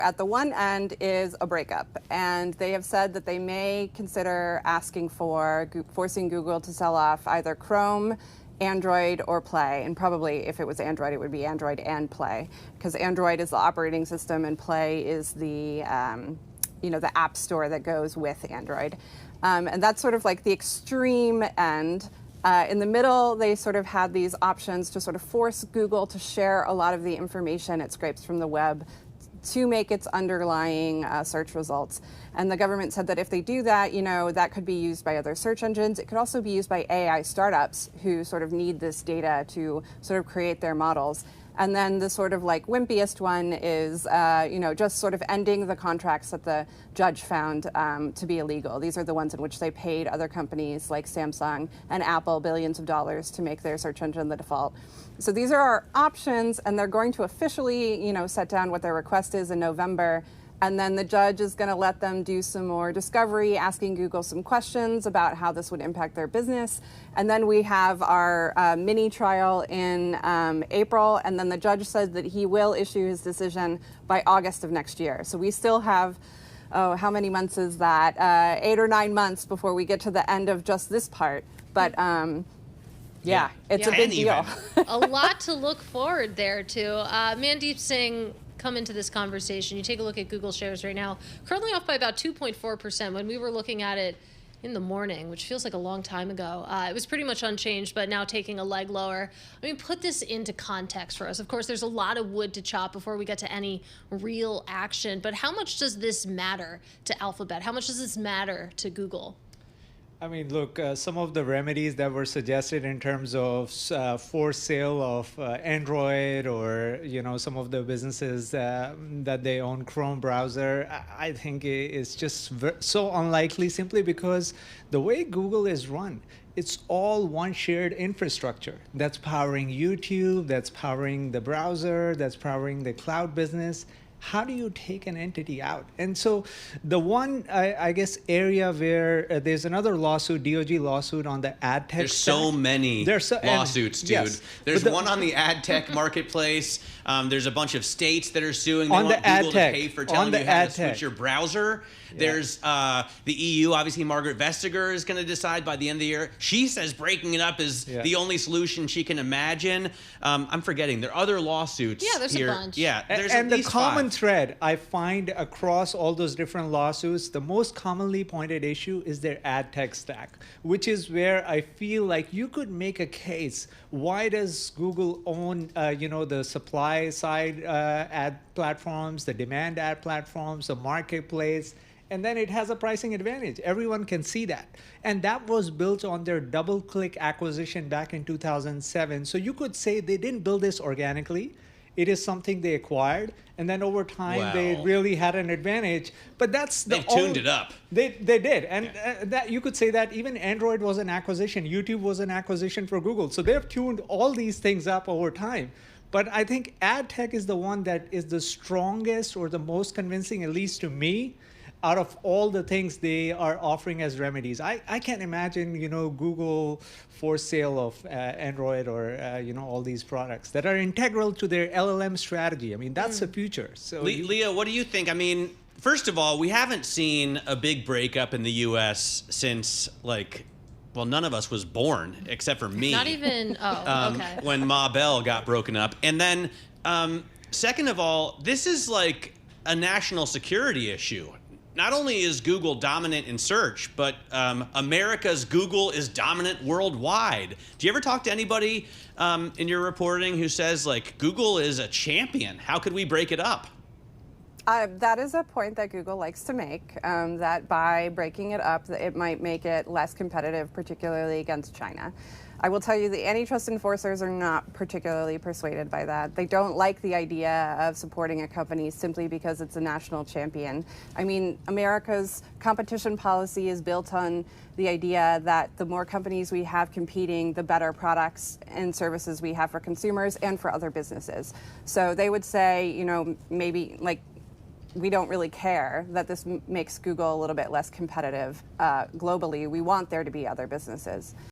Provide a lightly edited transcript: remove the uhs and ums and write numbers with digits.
At the one end is a breakup, and they have said that they may consider asking for forcing Google to sell off either Chrome, Android, or Play. And probably if it was Android, it would be Android and Play, because Android is the operating system and Play is the the app store that goes with Android. And that's sort of like the extreme end. In the middle, they sort of had these options to sort of force Google to share a lot of the information it scrapes from the web to make its underlying search results. And the government said that if they do that, that could be used by other search engines. It could also be used by AI startups who sort of need this data to sort of create their models. And then the sort of like wimpiest one is, just sort of ending the contracts that the judge found to be illegal. These are the ones in which they paid other companies like Samsung and Apple billions of dollars to make their search engine the default. So these are our options, and they're going to officially, set down what their request is in November. And then the judge is going to let them do some more discovery, asking Google some questions about how this would impact their business. And then we have our mini trial in April. And then the judge said that he will issue his decision by August of next year. So we still have, how many months is that? 8 or 9 months before we get to the end of just this part. But it's a big deal. A lot to look forward there to. Mandeep Singh, come into this conversation. You take a look at Google shares right now, currently off by about 2.4%. When we were looking at it in the morning, which feels like a long time ago, it was pretty much unchanged, but now taking a leg lower. I mean, put this into context for us. Of course, there's a lot of wood to chop before we get to any real action, but how much does this matter to Alphabet? How much does this matter to Google? I mean, look, some of the remedies that were suggested in terms of forced sale of Android or, some of the businesses that they own Chrome browser, I think is just so unlikely simply because the way Google is run, it's all one shared infrastructure that's powering YouTube, that's powering the browser, that's powering the cloud business. How do you take an entity out? And so the one, I guess, area where there's another lawsuit, DOJ lawsuit on the ad tech. There's so many lawsuits, dude. Yes, there's one on the ad tech marketplace. There's a bunch of states that are suing. They on want the ad Google tech, to pay for telling you how to switch tech. your browser. Yeah. There's the EU. Obviously, Margaret Vestager is going to decide by the end of the year. She says breaking it up is the only solution she can imagine. I'm forgetting. There are other lawsuits. Yeah, there's here. a bunch. Yeah, there's and at the least common 5. thread I find across all those different lawsuits, the most commonly pointed issue is their ad tech stack, which is where I feel like you could make a case. Why does Google own, the supply side ad platforms, the demand ad platforms, the marketplace? And then it has a pricing advantage. Everyone can see that. And that was built on their DoubleClick acquisition back in 2007. So you could say they didn't build this organically. It is something they acquired. And then over time, they really had an advantage. But that's They've tuned it up. They did. And that you could say that even Android was an acquisition. YouTube was an acquisition for Google. So they've tuned all these things up over time. But I think ad tech is the one that is the strongest or the most convincing, at least to me, out of all the things they are offering as remedies. I can't imagine, Google for sale of Android or, all these products that are integral to their LLM strategy. I mean, that's the future. So Leah, what do you think? I mean, first of all, we haven't seen a big breakup in the U.S. since, none of us was born except for me. Not even, okay. When Ma Bell got broken up. And then, second of all, this is like a national security issue. Not only is Google dominant in search, but America's Google is dominant worldwide. Do you ever talk to anybody in your reporting who says, Google is a champion? How could we break it up? That is a point that Google likes to make, that by breaking it up, it might make it less competitive, particularly against China. I will tell you the antitrust enforcers are not particularly persuaded by that. They don't like the idea of supporting a company simply because it's a national champion. I mean, America's competition policy is built on the idea that the more companies we have competing, the better products and services we have for consumers and for other businesses. So they would say, maybe we don't really care that this makes Google a little bit less competitive globally. We want there to be other businesses.